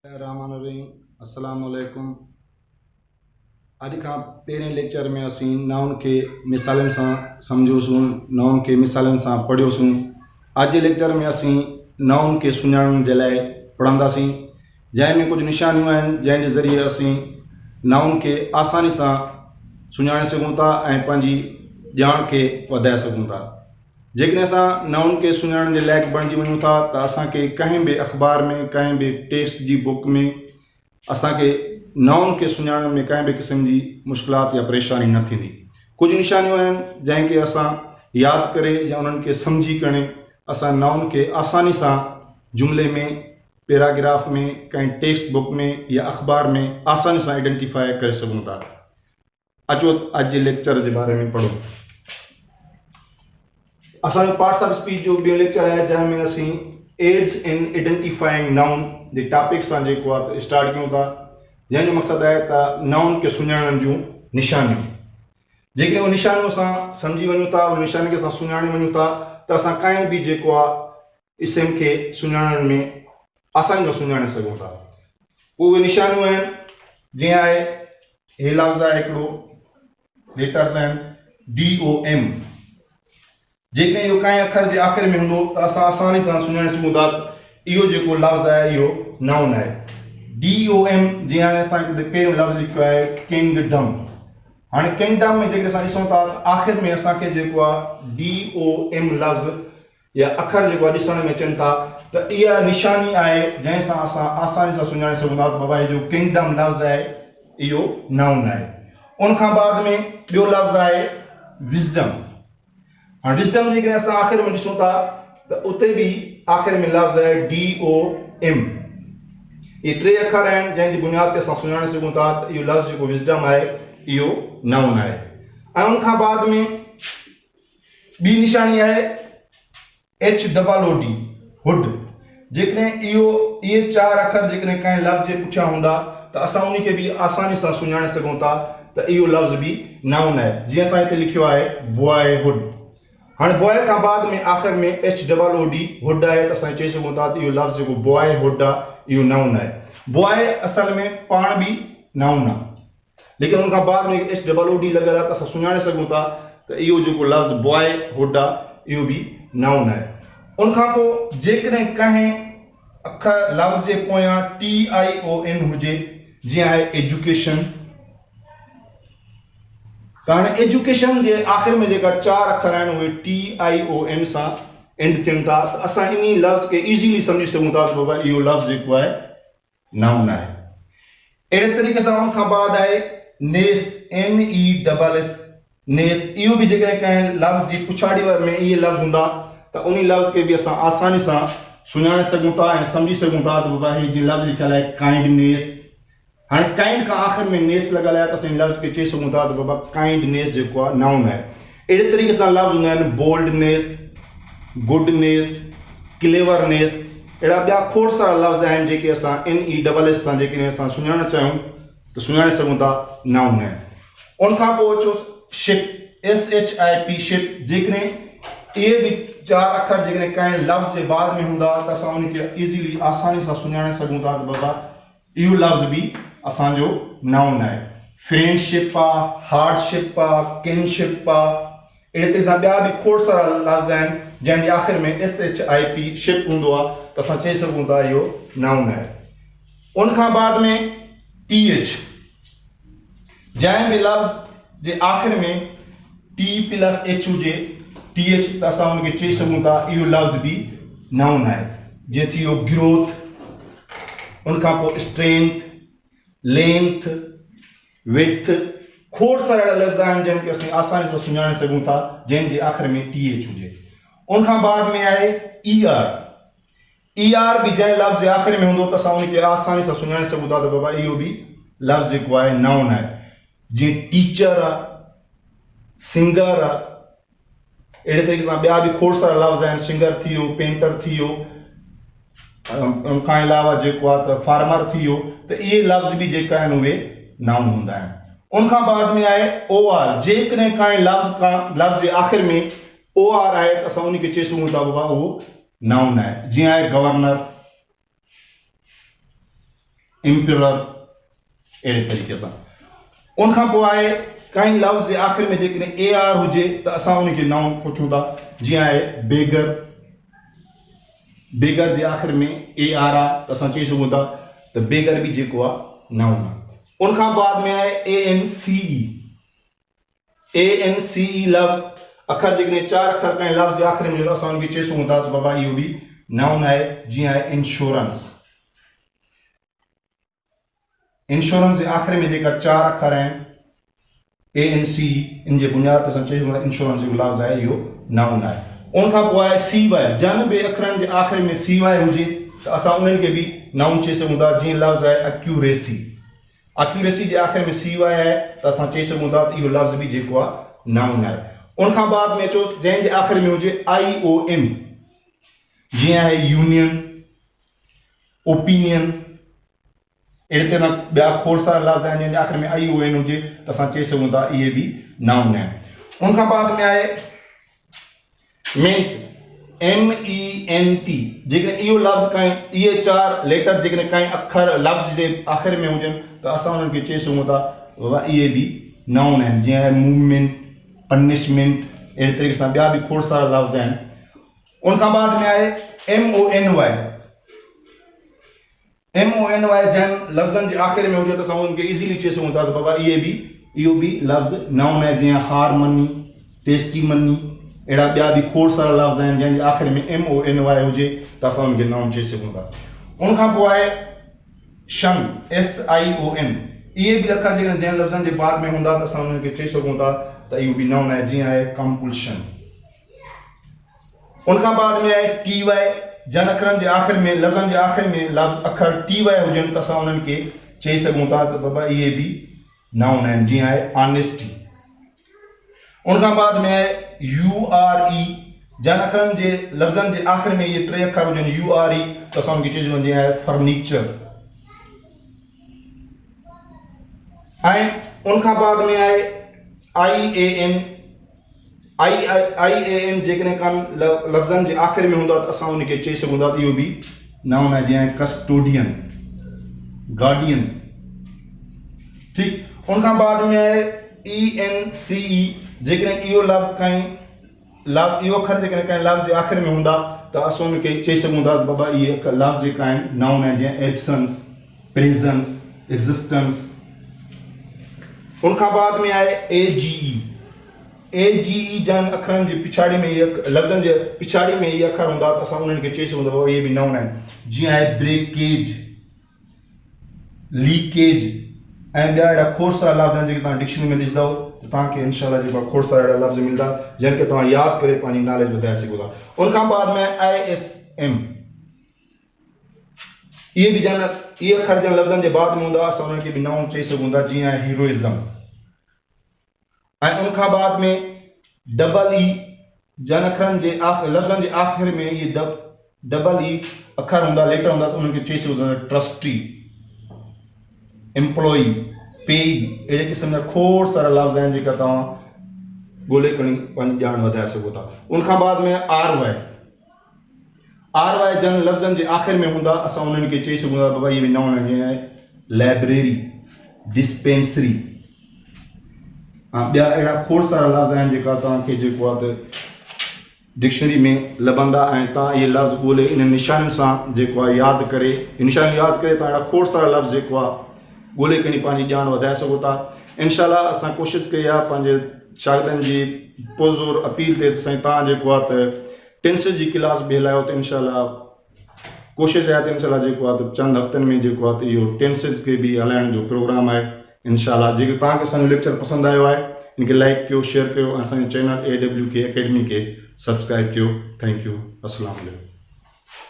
रहमानुर्रहीम अस्सलाम वालेकुम। अॼु खां पहिरें लेक्चर में असीं नाउन खे मिसालनि सां सम्झोसूं, नाउन खे मिसालनि सां पढ़ियोसूं। अॼु जे लेक्चर में असीं नाउन खे सुञाणण जे लाइ पढ़ंदासीं, जंहिंमें कुझु निशानियूं आहिनि जंहिंजे ज़रिए असीं नाउन खे आसानी सां सुञाणे सघूं था ऐं पंहिंजी ॼाण खे वधाए सघूं था। जेकॾहिं असां नाउन खे सुञाणण जे लाइक़ु बणिजी वञूं था त असांखे कंहिं बि अख़बार में, कंहिं बि टेक्स्ट जी बुक में असांखे नाउन खे सुञाणण में कंहिं बि क़िस्म जी मुश्किलात या परेशानी न थींदी। कुझु निशानियूं आहिनि जंहिंखे असां यादि करे या उन्हनि खे सम्झी करे असां नाउन खे आसानी सां जुमिले में, पैराग्राफ में, कंहिं टेक्स्ट बुक में या अख़बार में आसानी सां आइडेंटिफाई करे सघूं था। अचो अॼु जे लेक्चर जे बारे में पढ़ो। असांजो पार्ट्स ऑफ स्पीच जो ॿियो लेक्चर आहे जंहिंमें असीं AIDS in identifying noun J topic सां जेको आहे स्टार्ट कयूं था, जंहिंजो मक़सदु आहे त नाउन खे सुञाणण जूं निशानियूं। जेकॾहिं उन निशानियूं असां सम्झी वञूं था, उन निशानी खे असां सुञाणे वञूं था त असां कंहिं बि जेको आहे इस्म खे सुञाणण में आसानी सां सुञाणे सघूं था। उहे निशानियूं आहिनि जीअं आहे, हे लफ़्ज़ आहे हिकिड़ो, लेटर्स आहिनि DOM। जेकॾहिं इहो कंहिं अखर जे आख़िर में हूंदो त असां आसानी सां सुञाणे सघूं था इहो जेको लफ़्ज़ आहे इहो नाउन आहे। DOM जीअं हाणे असां पहिरियों लफ़्ज़ लिखियो आहे किंगडम। हाणे किंगडम में जेके असां ॾिसूं था आख़िर में असांखे जेको आहे DOM लफ़्ज़ या अखर जेको आहे ॾिसण में अचनि था त इहा निशानी आहे जंहिं सां असां आसानी सां सुञाणे सघूं था त बाबा जो किंगडम लफ़्ज़ आहे इहो नाउन आहे। उनखां बाद में ॿियो लफ़्ज़ आहे विज़डम। हाणे विज़डम जेकॾहिं असां आख़िर में ॾिसूं था त उते बि आख़िर में लफ़्ज़ आहे DOM। इहे टे अखर आहिनि जंहिंजी बुनियाद ते असां सुञाणे सघूं था त इहो लफ़्ज़ जेको विज़डम आहे इहो नाउन आहे। ऐं उनखां बाद में ॿी निशानी आहे HOOD, हुड। जेकॾहिं इहे चार अखर जेकॾहिं कंहिं लफ़्ज़ जे पुठियां हूंदा त असां उन खे बि आसानी सां सुञाणे सघूं था त इहो लफ़्ज़ बि नाउन आहे। जीअं असां हिते लिखियो आहे बॉयहुड। हाणे बॉय खां बाद में आख़िर में HOOD हुड आहे त असां चई सघूं था त इहो लफ़्ज़ जेको बॉयहुड आहे इहो नाउन आहे। बॉय असल में पाण बि नाउन आहे, लेकिन उनखां बाद में HOOD लॻियल आहे त असां सुञाणे सघूं था त इहो जेको लफ़्ज़ बॉयहुड आहे इहो बि नाउन आहे। उनखां पोइ जेकॾहिं कंहिं अखर लफ़्ज़ जे पोयां TION हुजे, जीअं आहे एजुकेशन, त हाणे एजुकेशन जे आख़िर में जेका चार अखर आहिनि उहे TION सां एंड थियनि था त असां इन लफ़्ज़ खे इज़ीली सम्झी सघूं था त बाबा इहो लफ़्ज़ जेको आहे नाउन आहे। अहिड़े तरीक़े सां उनखां बाद आहे नेस, NESS, नेस। इहो बि जेकॾहिं कंहिं लफ़्ज़ जी पुछाड़ी में इहे लफ़्ज़ हूंदा त उन लफ़्ज़ खे बि असां आसानी सां सुञाणे सघूं था ऐं सम्झी सघूं था त बाबा हीउ जीअं लफ़्ज़ लिखियलु आहे काइंडनेस। हाणे काइंड खां आख़िर में नेस लॻियल आहे त असां लफ़्ज़ खे चई सघूं था त बाबा काइंडनेस जेको आहे नाउन आहे। अहिड़े तरीक़े सां लफ़्ज़ हूंदा आहिनि बोल्डनेस, गुडनेस, क्लेवरनेस। अहिड़ा ॿिया खोड़ सारा लफ़्ज़ आहिनि जेके असां NESS सां जेकॾहिं असां सुञाणणु चाहियूं त सुञाणे सघूं था नाउन आहे। उनखां पोइ अचो शिप, SHIP, शिप। जेकॾहिं इहे बि चार अखर जेकॾहिं कंहिं लफ़्ज़ जे बाद में हूंदा त असां उनखे इज़ीली आसानी सां सुञाणे सघूं था त बाबा इहो लफ़्ज़ बि असांजो नाउन आहे। फ्रेंडशिप आहे, हार्डशिप आहे, किनशिप आहे। अहिड़े तरीक़े सां ॿिया बि खोड़ सारा लफ़्ज़ आहिनि जंहिंजे आख़िर में SHIP, शिप हूंदो आहे त असां चई सघूं था इहो नाउन आहे। उनखां बाद में TH, जंहिं बि लफ़्ज़ जे आख़िर में T+H हुजे, TH, त असां उनखे चई सघूं था इहो लफ़्ज़ बि नाउन आहे। जीअं थी वियो ग्रोथ, उनखां पोइ स्ट्रेंथ, लेंथ, विड्थ। खोड़ सारा अहिड़ा लफ़्ज़ आहिनि जंहिंखे असीं आसानी सां सुञाणे सघूं था जंहिंजे आख़िर में TH हुजे। उनखां बाद में आहे ER बि जंहिं लफ़्ज़ जे आख़िर में हूंदो त असां उनखे आसानी सां सुञाणे सघूं था त बाबा इहो बि लफ़्ज़ जेको आहे नाउन आहे। जीअं टीचर आहे, सिंगर आहे। अहिड़े तरीक़े सां ॿिया बि खोड़ सारा लफ़्ज़ आहिनि, सिंगर थी वियो, पेंटर थी वियो, उनखां अलावा जेको आहे त फार्मर थी वियो। त इहे लफ़्ज़ बि जेका आहिनि उहे नाउन हूंदा आहिनि। उनखां बाद में आहे OR। जेकॾहिं कंहिं लफ़्ज़ जे आख़िर में OR आहे त असां उनखे चई सघूं था बाबा उहो नाउन आहे। जीअं आहे गवर्नर, एम्पिरर अहिड़े तरीक़े सां। उन खां पोइ आहे कंहिं लफ़्ज़ जे आख़िर में जेकॾहिं ए आर हुजे त असां उनखे नाउन पुछूं था। जीअं आहे बेगर, बेगर जे आख़िर में ए आर आहे त असां चई सघूं था त बेगर बि जेको आहे नाउन आहे। उन खां बाद में आहे A N C E. A N C ई लफ़्ज़ अखर जेकॾहिं 4 अखर कंहिं लफ़्ज़ जे आख़िर में हुजे त असां उनखे चई सघूं था त बाबा इहो बि नाउन आहे। जीअं आहे इंश्योरेंस। इंश्योरेंस जे आख़िर में जेका 4 अखर आहिनि ए एन सी, इन जे बुनियाद ते असां चई सघूं था इंश्योरेंस जो लफ़्ज़ आहे इहो नाउन आहे। उन खां पोइ आहे सी वाई। जन बि अखरनि जे आख़िर में सी वाई हुजे त असां उन्हनि खे बि नाउन चई सघूं था। जीअं लफ़्ज़ आहे एक्यूरेसी। एक्यूरेसी जे आख़िर में सी वाई आहे त असां चई सघूं था त इहो लफ़्ज़ बि जेको आहे नाउन आहे। उन खां बाद में अचो जंहिंजे आख़िर में हुजे आई ओ एन। जीअं आहे यूनियन, ओपिनियन, अहिड़े तरह ॿिया खोड़ सारा लफ़्ज़ आहिनि जंहिंजे आख़िर में आई ओ एन हुजे त असां चई सघूं था इहे बि नाउन आहिनि। उन खां बाद में आहे मेंट, एम ई एन टी। जेकॾहिं इहो लफ़्ज़ कंहिं इहे 4 लेटर जेकॾहिं कंहिं अखर लफ़्ज़ जे आख़िर में हुजनि त असां उन्हनि खे चई सघूं था बाबा इहे बि नाउन आहिनि। जीअं आहे मूवमेंट, पनिशमेंट, अहिड़े तरीक़े सां ॿिया बि खोड़ सारा लफ़्ज़ आहिनि। उन खां बाद में आहे M O N Y. M O N Y जंहिं लफ़्ज़नि जे आख़िर में हुजे त असां उनखे इज़ीली चई सघूं था त बाबा इहो बि लफ़्ज़ नाउन आहे। जीअं हारमनी, टेस्टी मनी, अहिड़ा ॿिया बि खोड़ सारा लफ़्ज़ आहिनि जंहिंजे आख़िर में एम ओ एन वाई हुजे त असां उनखे नाउन चई सघूं था। उन खां पोइ आहे शन, एस आई ओ एन। इहे बि अखर जेकॾहिं जंहिं लफ़्ज़नि जे बाद में हूंदा त असां उन्हनि खे चई सघूं था त इहो बि नाउन आहे। जीअं आहे कंपल्शन। उन खां बाद में आहे टी वाई। जंहिं अखरनि जे आख़िर में लफ़्ज़नि जे आख़िर में लफ़्ज़ अखर टी वाई हुजनि त असां उन्हनि खे चई सघूं था त बाबा इहे बि नाउन आहिनि। जीअं आहे ऑनेस्टी। उन खां बाद में आहे यू आर ई। जंहिं अखरनि जे लफ़्ज़नि जे आख़िर में इहे 3 अखर हुजनि यू आर ई त असां उनखे चई सघूं। जीअं आहे फर्नीचर। ऐं उन खां बाद में आहे आई A N. I A N जेकॾहिं लफ़्ज़नि जे आख़िर में हूंदा त असां उनखे चई सघूं था त इहो बि नाउन आहे। जीअं कस्टोडियन, गार्डियन। ठीकु। उन खां बाद में आहे ई एन सी ई। जेकॾहिं इहो लफ़्ज़ इहो अखर जेकॾहिं कंहिं लफ़्ज़ जे आख़िर में हूंदा त असां उनखे चई सघूं था त बाबा इहे लफ़्ज़ जेका आहिनि नाउन आहिनि। जीअं एब्सेंस, प्रेजेंस, एग्ज़िस्टेंस। उन खां बाद में आहे ए जी ई। ए जी ई जंहिं अखरनि जे पिछाड़ी में इहे लफ़्ज़नि जे पिछाड़ी में इहे अखर हूंदा त असां उन्हनि खे चई सघूं था इहे बि नाउन आहिनि। जीअं आहे ब्रेकेज, लीकेज, ऐं ॿिया अहिड़ा खोड़ सारा लफ़्ज़ आहिनि जेके तव्हां डिक्शनरी में ॾिसंदव त तव्हांखे इनशाला जेको खोड़ सारा अहिड़ा लफ़्ज़ मिलंदा जंहिंखे तव्हां यादि करे पंहिंजी नॉलेज वधाए सघो था। उन खां बाद में आई एस एम। इहे बि इहे अखर जंहिं लफ़्ज़नि जे बाद में हूंदा असां उन्हनि खे बि नाउन चई सघूं था। जीअं आहे हीरोइज़म। ऐं उन खां बाद में डबल ई। जंहिं अखरनि जे लफ़्ज़नि जे आख़िर में इहे डबल ई अखर हूंदा, लेटर हूंदा त उन्हनि खे चई सघूं था ट्रस्टी, एम्प्लॉई, पेई। अहिड़े क़िस्म जा खोड़ सारा लफ़्ज़ आहिनि जेका तव्हां ॻोल्हे खणी पंहिंजी ॼाण वधाए सघो था। उन खां बाद में आर वाई। आर वाई जंहिं लफ़्ज़नि जे आख़िर में हूंदा असां उन्हनि खे चई सघूं था बाबा इहे बि नाउन आहिनि। जीअं लाइब्रेरी, डिस्पेंसरी, ॿिया अहिड़ा खोड़ सारा लफ़्ज़ आहिनि जेका तव्हांखे जेको आहे त डिक्शनरी में लभंदा ऐं तव्हां इहे लफ़्ज़ ॻोल्हे इन निशाननि सां जेको आहे यादि करे निशान यादि करे तव्हां अहिड़ा खोड़ सारा लफ़्ज़ जेको आहे ॻोल्हे खणी पंहिंजी ॼाण वधाए सघो था। इनशाला असां कोशिशि कई आहे पंहिंजे शागिर्दनि जी पुरज़ोर अपील ते साईं तव्हां जेको आहे त टेंसिस जी क्लास बि हलायो त इनशाला कोशिशि आहे त इनशाला जेको आहे त चंद हफ़्तनि में जेको आहे त इहो टेंसिस खे बि हलाइण जो प्रोग्राम आहे। इनशाला जेके तव्हांखे असांजो लेक्चर पसंदि आयो आहे इनखे लाइक कयो, शेयर कयो, असांजे चैनल AWK अकेडमी खे सब्सक्राइब कयो। Thank U. अस्सलाम वालेकुम।